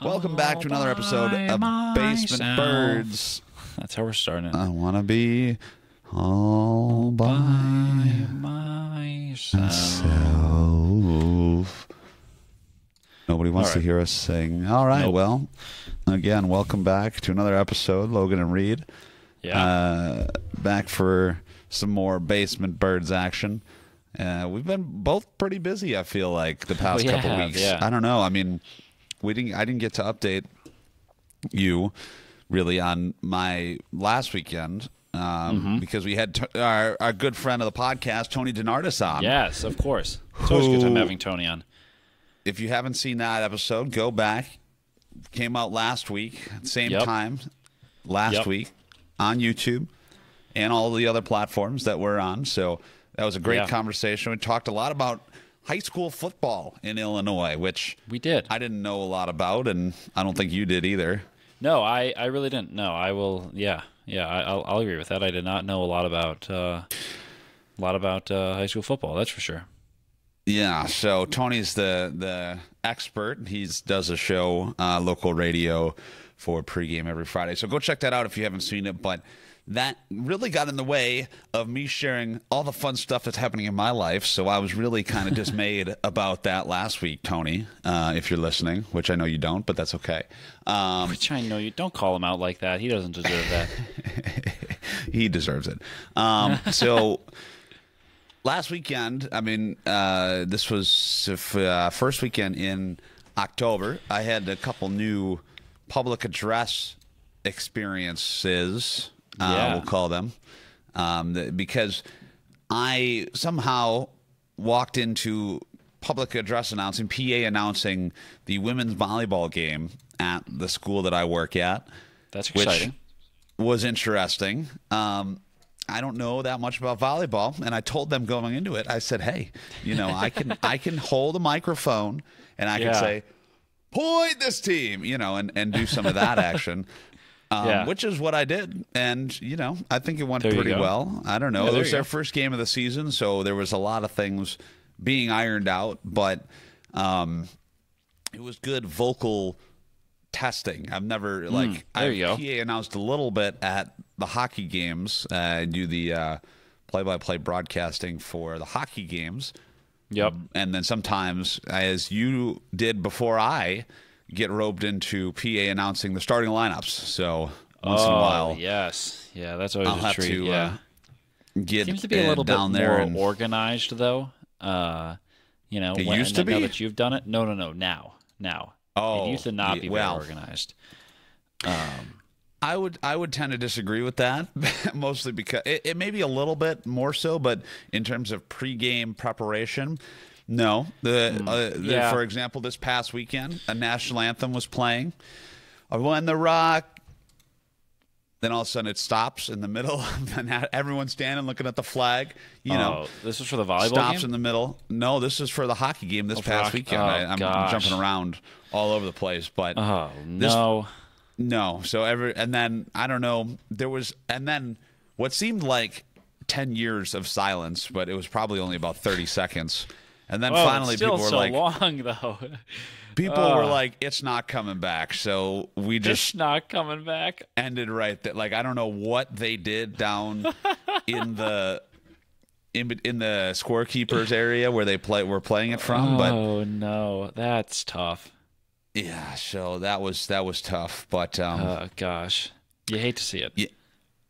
Welcome back to another episode of Basement Birds. That's how we're starting. I want to be all by myself. Nobody wants to hear us sing. All right, well, again, welcome back to another episode, Logan and Reid. Yeah. Back for some more Basement Birds action. We've been both pretty busy, I feel like, the past couple weeks. Yeah. I don't know. I mean, I didn't get to update you really on my last weekend because we had our good friend of the podcast, Tony DiNardis, on. Yes, of course. It's always a good time having Tony on. If you haven't seen that episode, go back. Came out last week, same time last week on YouTube and all the other platforms that we're on. So that was a great conversation. We talked a lot about high school football in Illinois, which we did. I didn't know a lot about, and I don't think you did either. No, I really didn't. No, I will. I'll agree with that. I did not know a lot about high school football. That's for sure. Yeah. So Tony's the expert. He does a show, local radio, for pregame every Friday. So go check that out if you haven't seen it. But that really got in the way of me sharing all the fun stuff that's happening in my life. So I was really kind of dismayed about that last week, Tony, if you're listening, which I know you don't, but that's okay. Which I know you don't call him out like that. He doesn't deserve that. He deserves it. So last weekend, I mean, this was first weekend in October. I had a couple new public address experiences. We'll call them, because I somehow walked into public address announcing, PA announcing the women's volleyball game at the school that I work at. That's exciting. Which was interesting. I don't know that much about volleyball, and I told them going into it, I said, hey, I can hold a microphone and I can say, point this team, and do some of that action. Which is what I did, and I think it went pretty well. I don't know. It was their first game of the season, so there was a lot of things being ironed out, but it was good vocal testing. I've never PA announced a little bit at the hockey games. I do the play-by-play broadcasting for the hockey games. Yep, and then sometimes, as you did before I get roped into PA announcing the starting lineups. So once in a while, yes, that's always I'll a have treat. to get seems to be a little down bit there more organized, though. It used to be. Now that you've done it, no, now. Oh, it used to not be very organized. I would tend to disagree with that, mostly because it may be a little bit more so, but in terms of pregame preparation. No. For example, this past weekend, a national anthem was playing. When the rock, then all of a sudden it stops in the middle, and everyone's standing looking at the flag. This is for the volleyball stops game? in the middle. No, this is for the hockey game this past weekend. I'm jumping around all over the place, but no. So and then I don't know. And then what seemed like 10 years of silence, but it was probably only about 30 seconds. And then finally people were like, long, though. People were like, it's not coming back. So we just it's not coming back. Ended right there. Like, I don't know what they did down in the scorekeepers area where were playing it from. Oh no, that's tough. Yeah, so that was tough. But gosh, you hate to see it.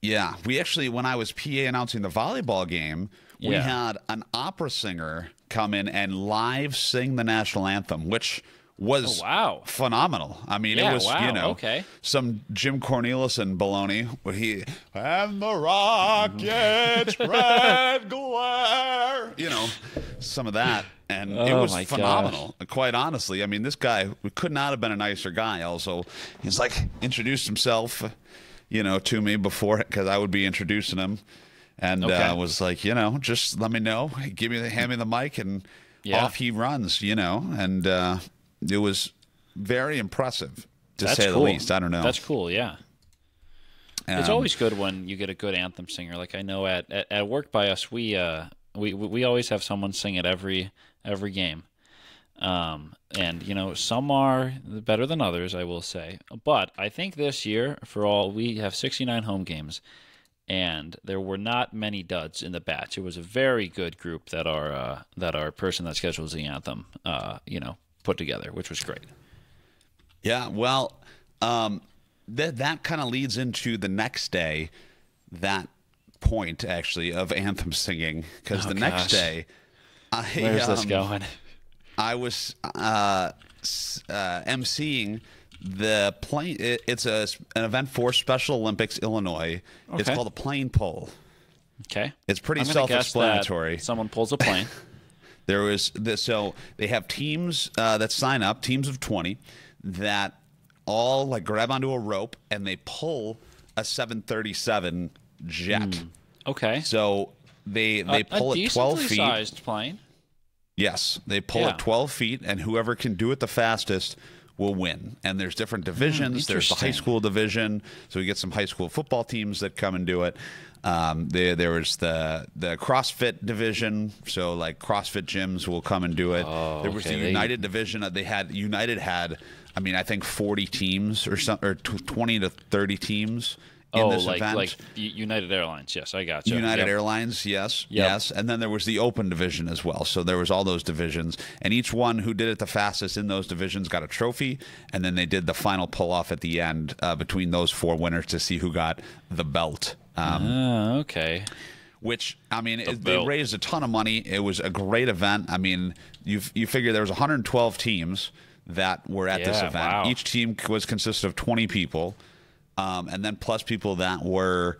Yeah. We actually, when I was PA announcing the volleyball game, we had an opera singer come in and live sing the national anthem, which was phenomenal. I mean, it was, some Jim Cornelison baloney where and the rocket's red glare, some of that. And it was phenomenal, quite honestly. I mean, this guy could not have been a nicer guy. Also, he's introduced himself, to me before, because I would be introducing him. And was like, just let me know. Hand me the mic, and off he runs, And it was very impressive, to say the least. I don't know. That's cool, yeah. It's always good when you get a good anthem singer. Like I know at work by us, we always have someone sing at every game. And, some are better than others, I will say. But I think this year, we have 69 home games, and there were not many duds in the batch. It was a very good group that our person that schedules the Anthem, put together, which was great. Yeah, well, that kind of leads into the next day, that point, actually, of Anthem singing, because next day... Where's this going? I was emceeing the plane. It's an event for Special Olympics Illinois. Okay. It's called a plane pull. Okay. It's pretty self-explanatory. Someone pulls a plane. There was this, so they have teams that sign up, teams of 20, that all like grab onto a rope and they pull a 737 jet. Okay. So they pull it 12 feet. A sized plane. Yes, they pull it 12 feet, and whoever can do it the fastest will win. And there's different divisions. There's the high school division, so we get some high school football teams that come and do it. There was the CrossFit division, so like CrossFit gyms will come and do it. There was the United division. United had, I think 40 teams or 20 to 30 teams. In this event. Like United Airlines. Yes, I got you. United Airlines, yes. And then there was the open division as well. So there was all those divisions. And each one who did it the fastest in those divisions got a trophy. And then they did the final pull-off at the end between those 4 winners to see who got the belt. Okay. Which, they raised a ton of money. It was a great event. You figure there was 112 teams that were at this event. Wow. Each team consisted of 20 people. And then plus people that were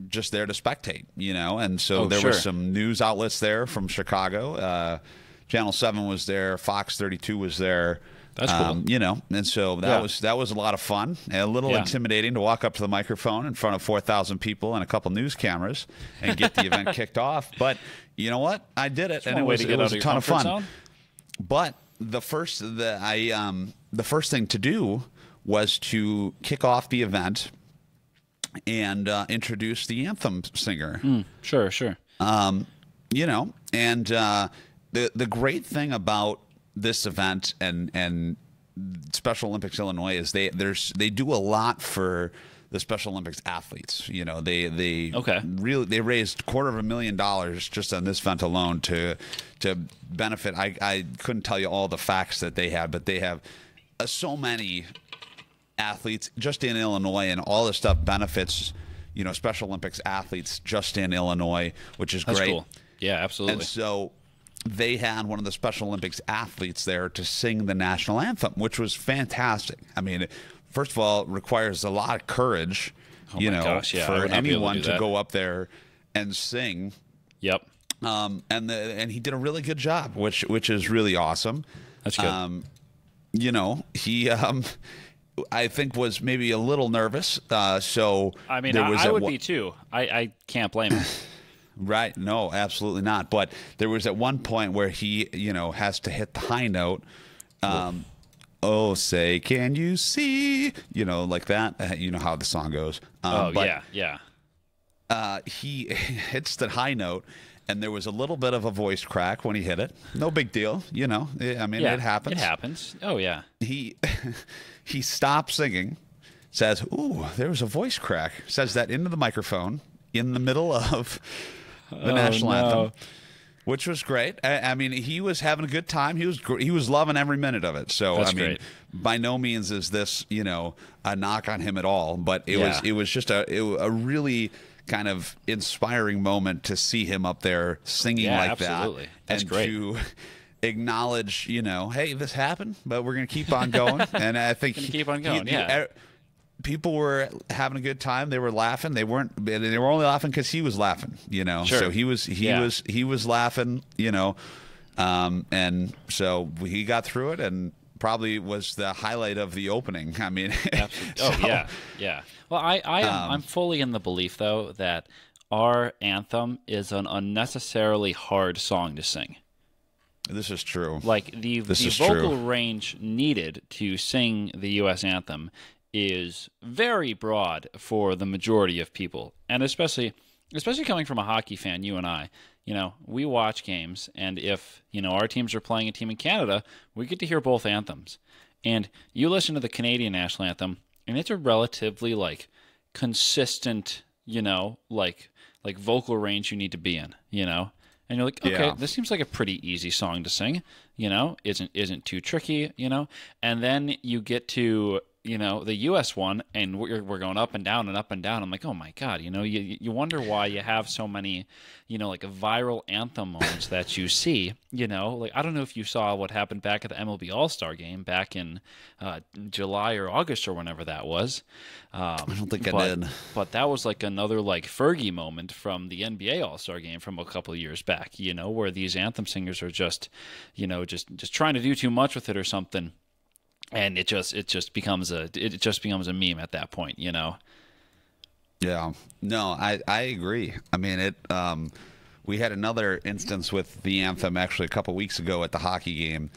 just there to spectate, and so there were some news outlets there from Chicago. Channel 7 was there, Fox 32 was there. That's cool. And so that was a lot of fun, and a little intimidating to walk up to the microphone in front of 4,000 people and a couple news cameras and get the event kicked off. But you know what? I did it, and it was a ton of fun. Zone? But the first thing to do was to kick off the event and introduce the Anthem singer. Sure. And the great thing about this event and Special Olympics Illinois is they do a lot for the Special Olympics athletes. They raised $250,000 just on this event alone to benefit. I couldn't tell you all the facts that they have, but they have so many athletes just in Illinois, and all this stuff benefits, Special Olympics athletes just in Illinois, which is great. That's cool. Yeah, absolutely. And so they had one of the Special Olympics athletes there to sing the national anthem, which was fantastic. First of all, it requires a lot of courage, for anyone to go up there and sing. Yep. And he did a really good job, which is really awesome. That's good. He I think was maybe a little nervous. I would be too. I can't blame him. Right. No, absolutely not. But there was at one point where he, has to hit the high note. Oh, say, can you see? Like that. You know how the song goes. Yeah. He hits the high note, and there was a little bit of a voice crack when he hit it. No big deal. It happens. It happens. Oh, yeah. He stops singing, says, "Ooh, there was a voice crack." Says that into the microphone in the middle of the national anthem, which was great. He was having a good time. He was loving every minute of it. So great. By no means is this a knock on him at all. But it was just a really kind of inspiring moment to see him up there singing like absolutely. that. That's and great. To acknowledge, hey, this happened, but we're going to keep on going. And I think keep on going. People were having a good time. They were laughing. They were only laughing because he was laughing. Sure. So he was laughing. And so he got through it, and probably was the highlight of the opening. Absolutely. Yeah. Well, I'm fully in the belief though that our anthem is an unnecessarily hard song to sing. This is true. Like the vocal range needed to sing the U.S. anthem is very broad for the majority of people, and especially especially coming from a hockey fan, you and I, we watch games, and if, our teams are playing a team in Canada, we get to hear both anthems. And you listen to the Canadian national anthem, and it's a relatively, consistent, like vocal range you need to be in, And you're like, okay, this seems like a pretty easy song to sing, isn't too tricky, And then you get to, the U.S. one, and we're going up and down and up and down. I'm like, oh my God, you wonder why you have so many, like viral anthem moments that you see, like I don't know if you saw what happened back at the MLB All-Star game back in July or August or whenever that was. I don't think I did. But that was like another like Fergie moment from the NBA All-Star game from a couple of years back, where these anthem singers are just, just trying to do too much with it or something. And it just becomes a meme at that point, Yeah, no, I agree. I mean, we had another instance with the anthem actually a couple weeks ago at the hockey game,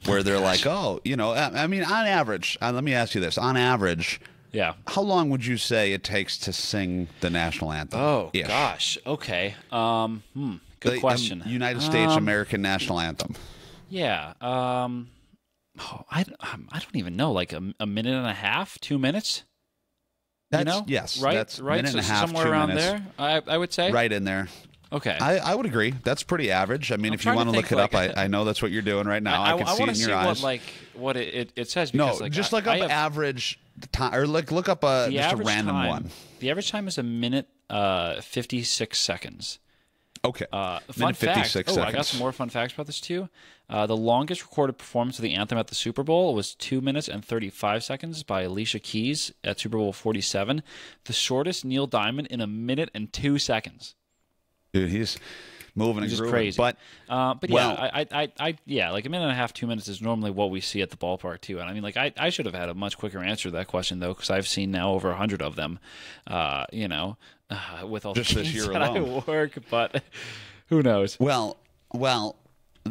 where they're like, oh, I mean, on average, let me ask you this: on average, how long would you say it takes to sing the national anthem? Oh gosh, okay, good question. United States American national anthem. Yeah. I don't even know, like a minute and a half, 2 minutes. Yes, right, that's right. Minute and a half, somewhere 2 around minutes. there. I would say right in there. Okay, I would agree. That's pretty average. I mean, if you want to look it up, I know that's what you're doing right now. I can see it in your eyes. What it says. Because, no, just look up average time, or look up just a random one. The average time is a minute 56 seconds. Okay. Fun fact. Seconds. I got some more fun facts about this too. The longest recorded performance of the anthem at the Super Bowl was 2 minutes and 35 seconds by Alicia Keys at Super Bowl 47. The shortest, Neil Diamond, in 1 minute and 2 seconds. Dude, he's moving and grooving. Crazy. But yeah, like a minute and a half, 2 minutes is normally what we see at the ballpark too. And I mean, like I should have had a much quicker answer to that question though, because I've seen now over 100 of them. With all just the this year that alone. I work, but who knows? Well,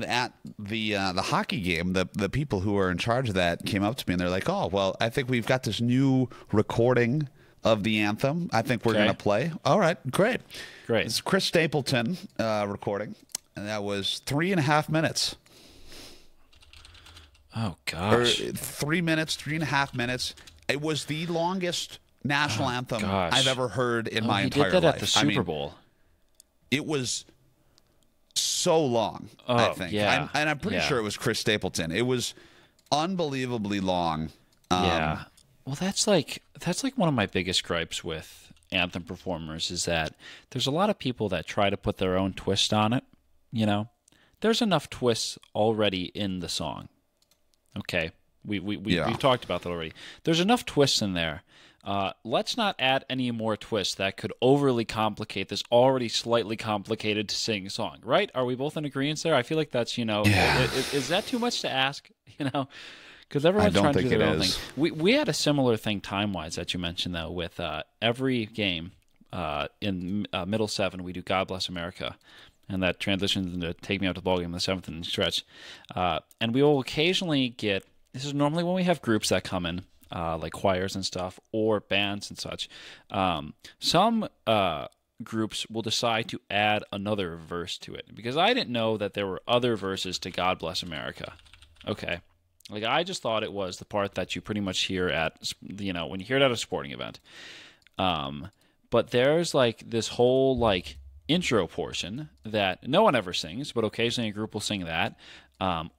at the hockey game, the people who are in charge of that came up to me and they're like, "Oh, well, I think we've got this new recording of the anthem. I think we're going to play." All right, great. It's Chris Stapleton recording, and that was 3.5 minutes. Oh gosh, 3 minutes, 3.5 minutes. It was the longest national anthem I've ever heard in my entire life. He did that at the Super Bowl. It was so long, I think. Yeah. And I'm pretty sure it was Chris Stapleton. It was unbelievably long. Yeah. Well, that's like one of my biggest gripes with anthem performers is that there's a lot of people that try to put their own twist on it, There's enough twists already in the song. Okay. We've talked about that already. There's enough twists in there. Let's not add any more twists that could overly complicate this already slightly complicated to sing song, right? Are we both in agreement there? I feel like that's, is that too much to ask? Because everyone's trying to do their own thing. We had a similar thing time-wise that you mentioned, though, with every game in middle seven, we do God Bless America. And that transitions into Take Me Out to the Ballgame in the seventh inning stretch. And we will occasionally get, this is normally when we have groups that come in, like choirs and stuff, or bands and such. Some groups will decide to add another verse to it, because I didn't know that there were other verses to God Bless America. Okay. Like, I just thought it was the part that you pretty much hear at, when you hear it at a sporting event. But there's, like, this whole, like, intro portion that no one ever sings, but occasionally a group will sing that.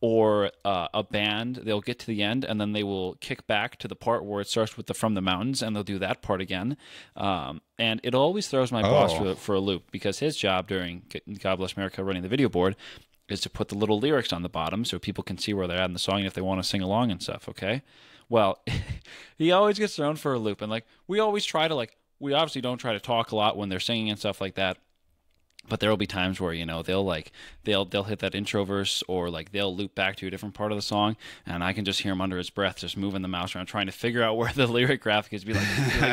Or a band, they'll get to the end and then they will kick back to the part where it starts with the From the Mountains, and they'll do that part again. And it always throws my boss for a loop, because his job during God Bless America running the video board is to put the little lyrics on the bottom so people can see where they're at in the song if they want to sing along and stuff, okay? Well, he always gets thrown for a loop. And, like, we always try to, like, we obviously don't try to talk a lot when they're singing and stuff like that. But there will be times where, they'll hit that intro verse, or like they'll loop back to a different part of the song, and I can just hear him under his breath just moving the mouse around trying to figure out where the lyric graphic is. Be like,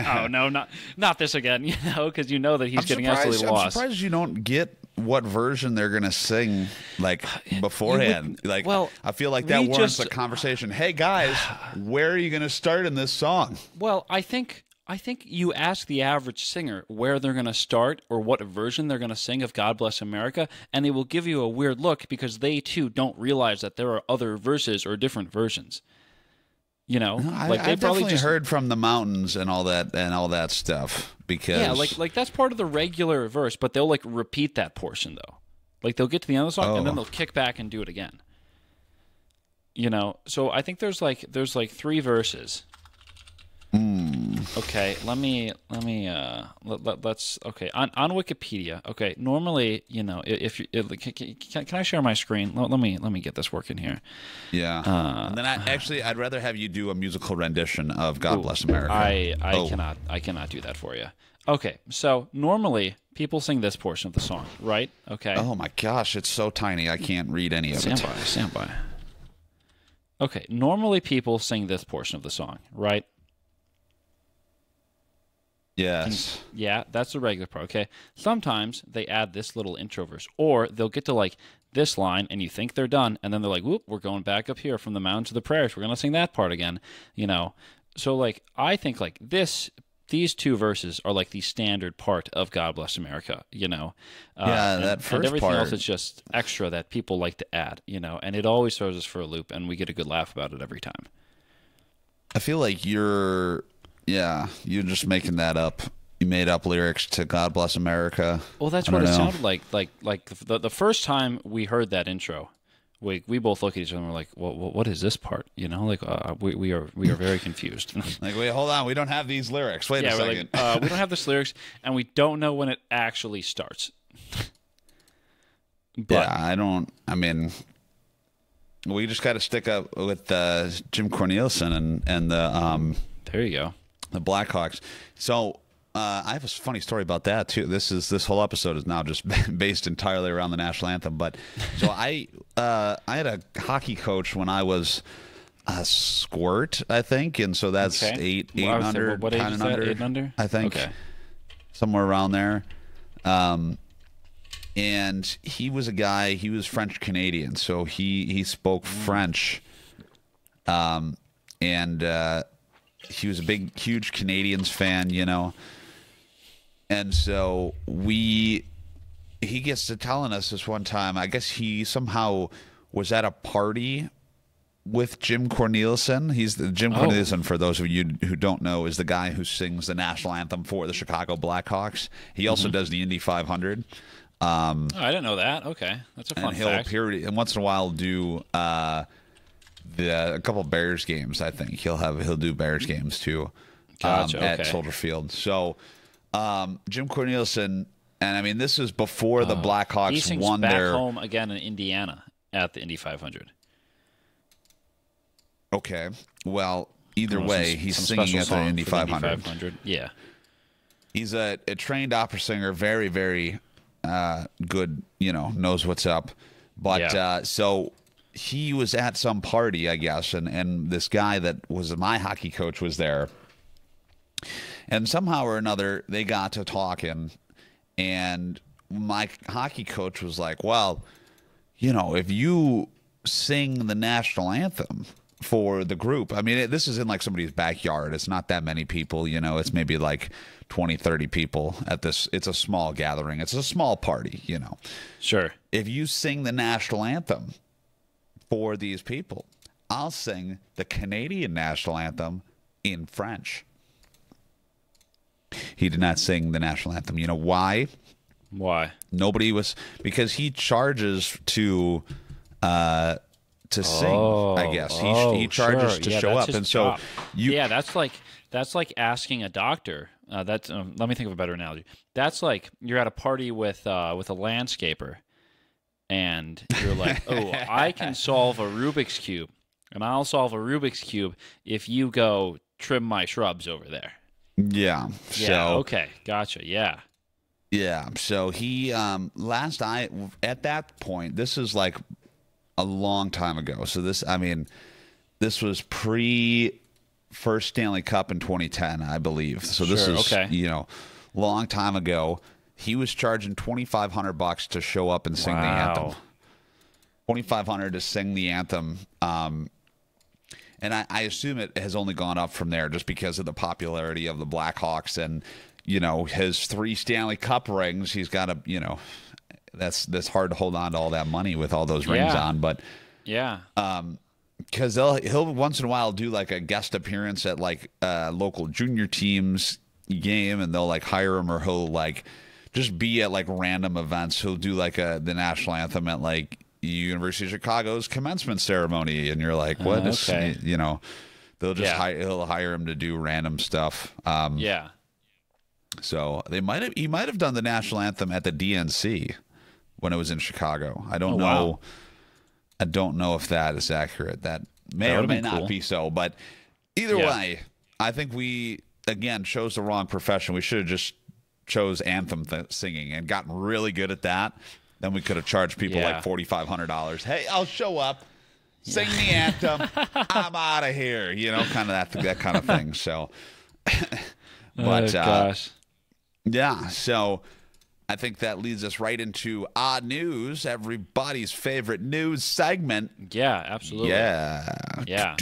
oh no, not this again, because that he's getting absolutely lost. I'm surprised you don't get what version they're gonna sing like beforehand. I feel like that warrants a conversation. Hey guys, where are you gonna start in this song? Well, I think I think you ask the average singer where they're going to start or what version they're going to sing of God Bless America, and they will give you a weird look because they, too, don't realize that there are other verses or different versions. You know? I've definitely heard from the mountains and all that stuff. Because yeah, like that's part of the regular verse, but they'll, like, repeat that portion, though. Like, they'll get to the end of the song, and then they'll kick back and do it again. You know? So I think there's 3 verses. Okay, let's okay on Wikipedia. Okay, normally, you know, if you can I share my screen? Let me get this working here. Yeah, and then I'd rather have you do a musical rendition of God Bless America. I cannot do that for you. Okay, so normally people sing this portion of the song, right? Okay. Oh my gosh, it's so tiny I can't read any of it. Stand by. Okay, normally people sing this portion of the song, right? Yes. Yeah, that's the regular part, okay? Sometimes they add this little intro verse, or they'll get to, like, this line, and you think they're done, and then they're like, whoop, we're going back up here from the mountain to the prayers. We're going to sing that part again, you know? So, like, I think, like, these 2 verses are, like, the standard part of God Bless America, you know? Yeah, that first and everything part. else is just extra that people like to add, you know? And it always throws us for a loop, and we get a good laugh about it every time. I feel like you're just making that up. You made up lyrics to God Bless America. Well, that's what it sounded like. Like the first time we heard that intro, we both look at each other and we're like, well, what is this part? You know, like we are very confused. Like, wait, hold on, we don't have these lyrics. Wait a second. Like, we don't have this lyrics, and we don't know when it actually starts. But, yeah, I mean, we just got to stick up with Jim Cornelison and the there you go. The Blackhawks. So I have a funny story about that too. This whole episode is now just based entirely around the national anthem. But so I had a hockey coach when I was a squirt, I think, and so that's eight under, what age is that? 8 and under, I think, somewhere around there. And he was a guy. He was French Canadian, so he spoke French, and he was a huge Canadians fan, you know. And so he gets to telling us this one time, I guess he somehow was at a party with Jim Cornelison. Jim Cornelison, for those of you who don't know, is the guy who sings the national anthem for the Chicago Blackhawks. He also does the Indy 500. I didn't know that. Okay. That's a fun fact. And once in a while do a couple Bears games, I think. He'll do Bears games too. Gotcha, at Soldier Field. So Jim Cornelison, and I mean this is before the Blackhawks he sings won back their home again in Indiana at the Indy 500. Okay. Well, either way, he's singing at the Indy 500. Yeah. He's a trained opera singer, very, very good, you know, knows what's up. But so he was at some party, I guess, and this guy that was my hockey coach was there. And somehow or another, they got to talking, and my hockey coach was like, well, you know, if you sing the national anthem for the group, I mean, this is in like somebody's backyard. It's not that many people, you know, it's maybe like 20, 30 people at this. It's a small gathering. It's a small party, you know. Sure. If you sing the national anthem for these people, I'll sing the Canadian national anthem in French. He did not sing the national anthem. You know why? Why? Because he charges to sing. I guess he charges to show up, and so that's like asking a doctor. Let me think of a better analogy. That's like you're at a party with a landscaper, and you're like, oh, I can solve a Rubik's cube, and I'll solve a Rubik's cube if you go trim my shrubs over there. Yeah. Okay. Gotcha. Yeah. Yeah. So he at that point, this is like a long time ago. So this was pre first Stanley Cup in 2010, I believe. So this is you know, long time ago. He was charging $2,500 to show up and sing the anthem. $2,500 to sing the anthem. And I assume it has only gone up from there just because of the popularity of the Blackhawks and, his 3 Stanley Cup rings. He's got to, that's hard to hold on to all that money with all those rings on. But yeah, because he'll once in a while do like a guest appearance at like local junior teams game, and they'll like hire him, or he'll like just be at like random events. He'll do like the national anthem at like University of Chicago's commencement ceremony, and you're like, what? Okay. They'll just he'll hire him to do random stuff. So he might have done the national anthem at the DNC when it was in Chicago. I don't know. Wow. I don't know if that is accurate. That may or may not be so. But either way, I think we again chose the wrong profession. We should have just chose anthem singing and gotten really good at that. Then we could have charged people like $4,500. Hey, I'll show up, sing the anthem, I'm out of here. Kind of that kind of thing. So, but gosh, yeah. So I think that leads us right into odd news, everybody's favorite news segment. Yeah, absolutely. Yeah.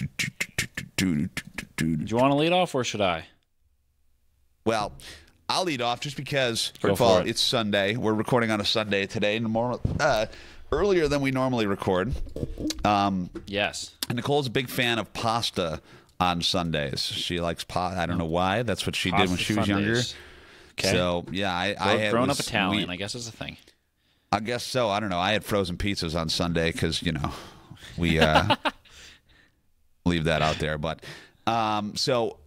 Do you want to lead off, or should I? Well, I'll lead off just because, first of all, it's Sunday. We're recording on a Sunday today, earlier than we normally record. Yes. And Nicole's a big fan of pasta on Sundays. She likes pasta. I don't know why. That's what she did when she was younger. Okay. So, yeah. I had grown up Italian, I guess is a thing. I guess so. I don't know. I had frozen pizzas on Sunday because, we leave that out there. But so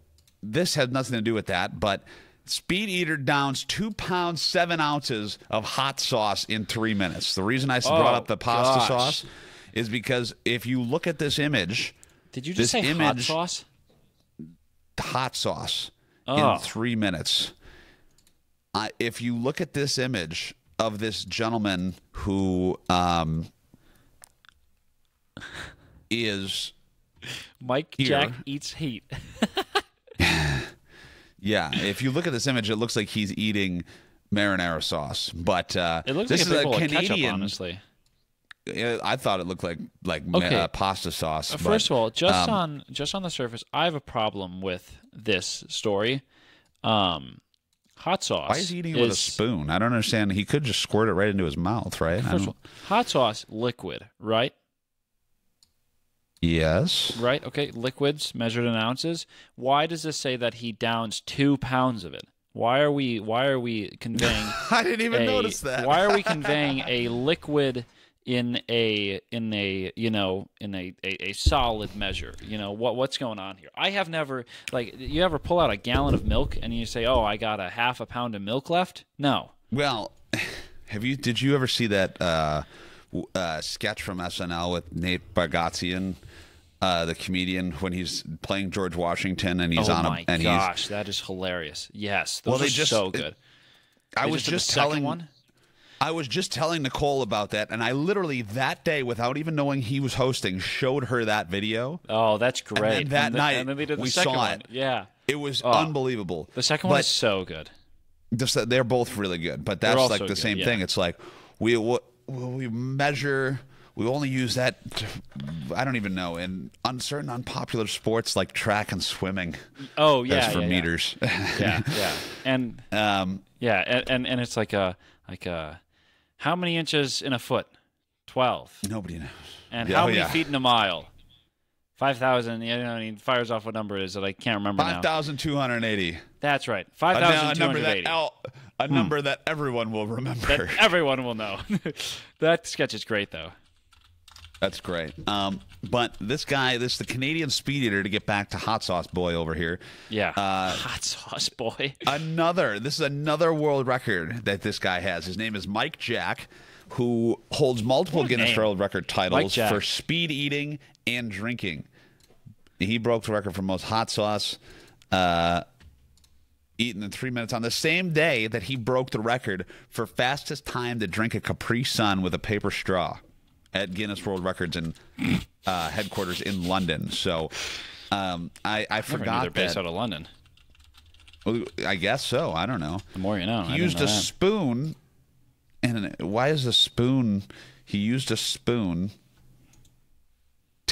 this has nothing to do with that, but Speed Eater downs 2 pounds, 7 ounces of hot sauce in 3 minutes. The reason I brought up the pasta sauce is because if you look at this image. Did you just say hot sauce? Hot sauce in 3 minutes. If you look at this image of this gentleman who is Mike Jack eats heat. Yeah, if you look at this image, it looks like he's eating marinara sauce, but it looks this like is a a Canadian. Ketchup, honestly, I thought it looked like pasta sauce. First of all, just on the surface, I have a problem with this story. Hot sauce. Why is he eating it with a spoon? I don't understand. He could just squirt it right into his mouth, right? First of all, hot sauce, liquid, right? Yes. Right? Okay. Liquids measured in ounces. Why does this say that he downs 2 pounds of it? Why are we conveying I didn't even notice that. Why are we conveying a liquid in a solid measure? What's going on here? I have never, you ever pull out a gallon of milk and you say, "Oh, I got a half a pound of milk left"? No. Well, did you ever see that sketch from SNL with Nate Bargatze, the comedian, when he's playing George Washington and he's on a and gosh, that is hilarious. Yes, those are so good. I was just telling Nicole about that, and I literally that day, without even knowing he was hosting, showed her that video. Oh, that's great. And then night, and then they did the we second saw one. it. Yeah, it was unbelievable. The second one is so good. They're both really good, but that's like the same thing. It's like we measure. We only use that, I don't even know, in certain unpopular sports like track and swimming. Oh, yeah. As for meters. Yeah. And and it's like how many inches in a foot? 12. Nobody knows. And how many feet in a mile? 5,000. He fires off what number it is that I can't remember 5,280. That's right. 5,280. A number that everyone will remember. That everyone will know. That sketch is great, though. That's great. But the Canadian Speed Eater, to get back to Hot Sauce Boy over here. Yeah. Hot Sauce Boy. This is another world record that this guy has. His name is Mike Jack, who holds multiple Guinness World Record titles for speed eating and drinking. He broke the record for most hot sauce eaten in 3 minutes on the same day that he broke the record for fastest time to drink a Capri Sun with a paper straw at Guinness World Records in headquarters in London. So I forgot they're based out of London. Well, I guess so. I don't know. The more you know. He used a spoon. And why is a spoon? He used a spoon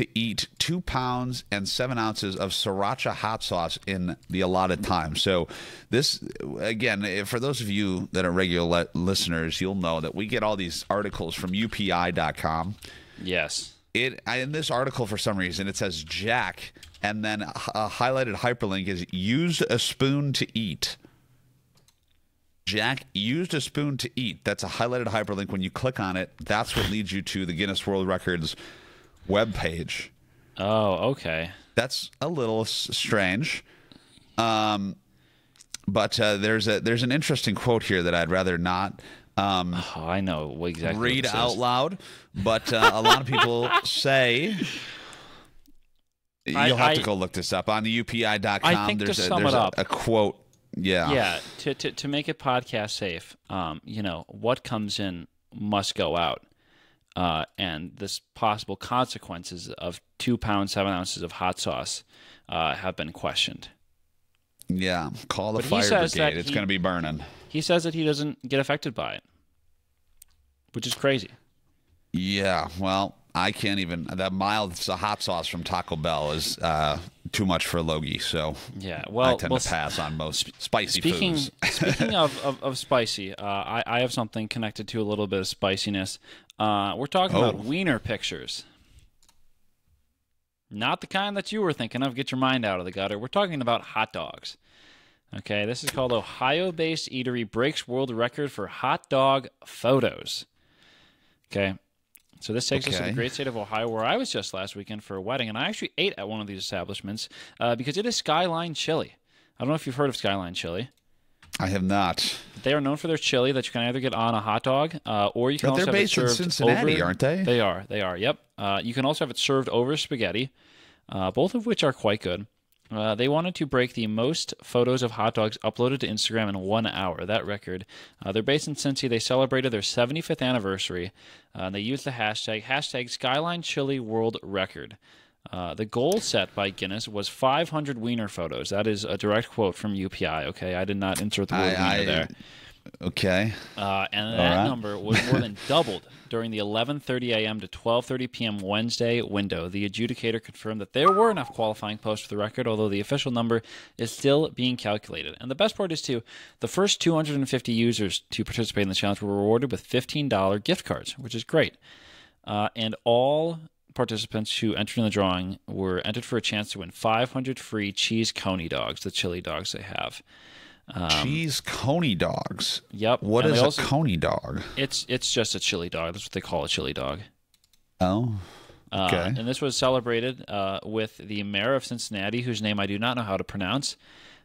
to eat 2 pounds and 7 ounces of sriracha hot sauce in the allotted time. So this, again, for those of you that are regular listeners, you'll know that we get all these articles from UPI.com. Yes. In this article, for some reason, it says Jack, and then a highlighted hyperlink is used a spoon to eat. Jack used a spoon to eat. That's a highlighted hyperlink. When you click on it, that's what leads you to the Guinness World Records webpage. Oh, okay. That's a little strange. But there's an interesting quote here that I'd rather not I know exactly read out loud. But a lot of people say... You'll have to go look this up. On the UPI.com, I think there's a quote. Yeah. To make it podcast safe, what comes in must go out, and this possible consequences of 2 pounds 7 ounces of hot sauce have been questioned. Yeah, call the fire brigade. It's going to be burning. He says that he doesn't get affected by it, which is crazy. Yeah, well, I can't even. That mild hot sauce from Taco Bell is too much for Logie, so yeah. Well, I tend to pass on most spicy foods. Speaking of spicy, I have something connected to a little bit of spiciness. We're talking about wiener pictures. Not the kind that you were thinking of. Get your mind out of the gutter. We're talking about hot dogs. Okay, this is called Ohio-based eatery breaks world record for hot dog photos. Okay. So this takes us to the great state of Ohio, where I was just last weekend for a wedding, and I actually ate at one of these establishments because it is Skyline Chili. I don't know if you've heard of Skyline Chili. I have not. They are known for their chili that you can either get on a hot dog, or you can also have it served over. They're based in Cincinnati, aren't they? They are. Yep. You can also have it served over spaghetti, both of which are quite good. They wanted to break the most photos of hot dogs uploaded to Instagram in 1 hour. That record. They're based in Cincy. They celebrated their 75th anniversary. They used the hashtag Skyline Chili World Record. The goal set by Guinness was 500 wiener photos. That is a direct quote from UPI. Okay, I did not insert the word wiener there. Okay. And that number was more than doubled during the 11:30 a.m. to 12:30 p.m. Wednesday window. The adjudicator confirmed that there were enough qualifying posts for the record, although the official number is still being calculated. And the best part is, too, the first 250 users to participate in the challenge were rewarded with $15 gift cards, which is great. And all participants who entered in the drawing were entered for a chance to win 500 free cheese coney dogs, the chili dogs they have. Cheese coney dogs. Yep. What is a coney dog? It's just a chili dog. That's what they call a chili dog. Oh. Okay. And this was celebrated with the mayor of Cincinnati, whose name I do not know how to pronounce.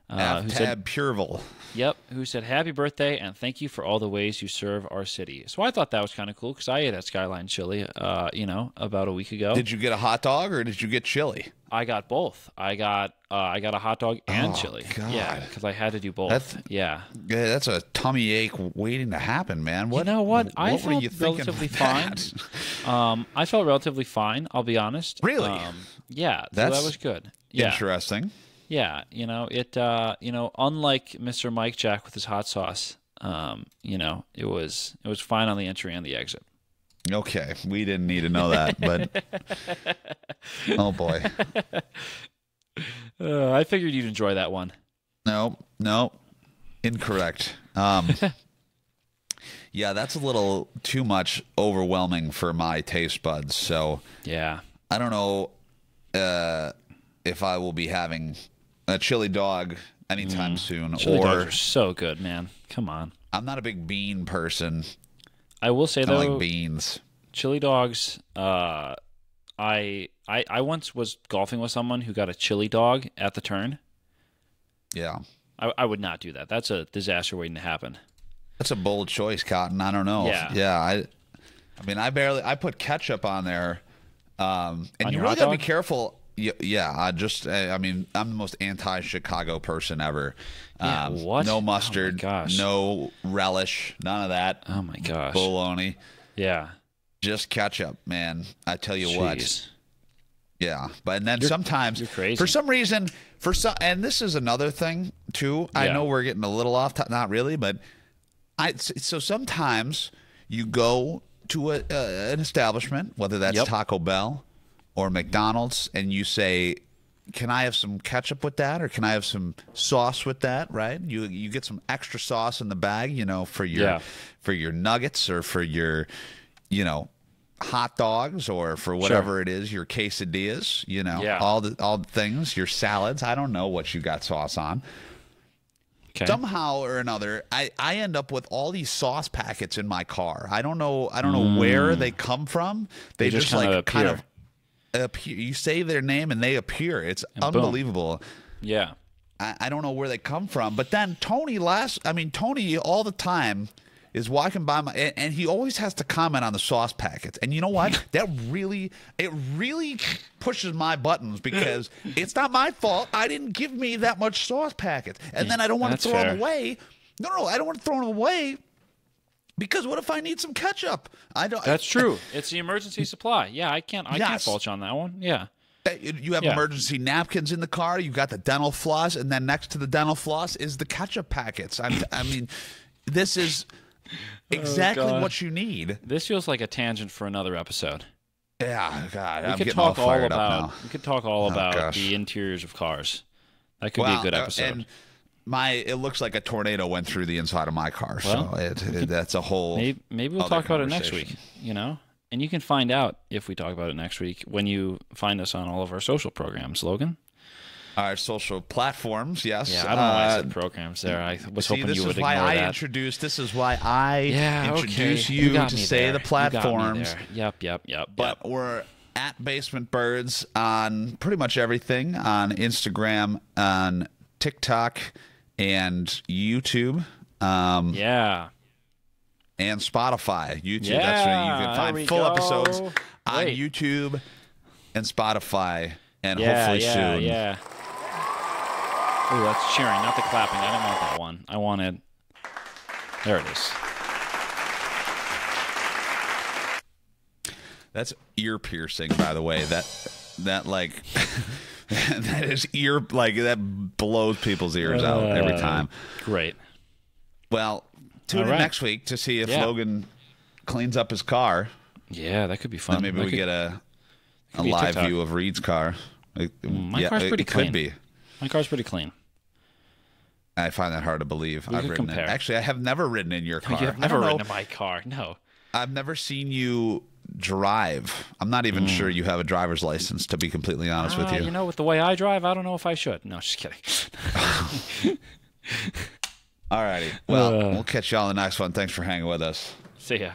Tab Pureville. Yep, who said, "Happy birthday, and thank you for all the ways you serve our city." So I thought that was kind of cool, because I ate at Skyline Chili, about a week ago. Did you get a hot dog, or did you get chili? I got both. I got a hot dog and chili. God. Yeah, because I had to do both. Yeah, that's a tummy ache waiting to happen, man. You know what? I felt relatively fine. I felt relatively fine, I'll be honest. Really? Yeah, so that was good. Yeah. Interesting. Yeah, it unlike Mr. Mike Jack with his hot sauce, it was fine on the entry and the exit. Okay, we didn't need to know that, but oh boy. I figured you'd enjoy that one. No, incorrect. Yeah, that's a little too much overwhelming for my taste buds. So yeah, I don't know if I will be having a chili dog anytime soon. Chili dogs are so good, man. Come on. I'm not a big bean person. I will say, though, I like beans. Chili dogs. I once was golfing with someone who got a chili dog at the turn. Yeah. I would not do that. That's a disaster waiting to happen. That's a bold choice, Cotton. I don't know. Yeah. I mean, I put ketchup on there. And you really got to be careful. Yeah, I'm the most anti-Chicago person ever. What? No mustard, oh my gosh. No relish, none of that. Oh my gosh. Bologna. Yeah. Just ketchup, man. I tell you Jeez. what. Yeah, but and then sometimes you're crazy. For some reason, and this is another thing too. Yeah. I know we're getting a little off, not really, but so sometimes you go to an establishment, whether that's Taco Bell or McDonald's and you say, can I have some ketchup with that, or can I have some sauce with that? Right? You get some extra sauce in the bag, you know, for your nuggets or for your, you know, hot dogs or for whatever it is, your quesadillas, you know, all the things, your salads. I don't know what you got sauce on. Okay. Somehow or another, I end up with all these sauce packets in my car. I don't know where they come from. They just like kind of appear. You say their name and they appear. It's unbelievable. Boom. Yeah. I don't know where they come from. But then Tony all the time is walking by and he always has to comment on the sauce packets. And you know what? It really pushes my buttons because it's not my fault. I didn't give me that much sauce packets. And then I don't want to throw them away. No, I don't want to throw them away because what if I need some ketchup? That's true. It's the emergency supply. Yeah, I can't fault you on that one. Yeah. You have emergency napkins in the car. You've got the dental floss, and then next to the dental floss is the ketchup packets. I mean, this is exactly what you need. This feels like a tangent for another episode. Yeah, God, we could talk all about the interiors of cars. That could be a good episode. And it looks like a tornado went through the inside of my car. So that's a whole. Maybe we'll talk about it next week. You know, and you can find out if we talk about it next week when you find us on all of our social programs, Logan. Our social platforms, yes. Yeah, I don't know why I said programs there. I was hoping you would ignore that. This is why I introduce you to say the platforms. Yep. But we're at Basement Birds on pretty much everything, on Instagram, on TikTok, and YouTube. And Spotify. YouTube. That's where you can find full episodes on YouTube and Spotify, and hopefully soon. Yeah. Ooh, that's cheering, not the clapping. I don't want that one. I wanted... There it is. That's ear piercing, by the way. That like... that is that blows people's ears out every time. Great. Well, tune in next week to see if Logan cleans up his car. Yeah, that could be fun. And maybe we get a live view of Reid's car. My car's pretty clean. Could be. My car's pretty clean. I find that hard to believe. I've ridden it. Actually, I have never ridden in your car. You've never ridden in my car. No. I've never seen you drive. I'm not even sure you have a driver's license, to be completely honest with you. You know, with the way I drive, I don't know if I should. No, just kidding. All righty. Well, we'll catch you all in the next one. Thanks for hanging with us. See ya.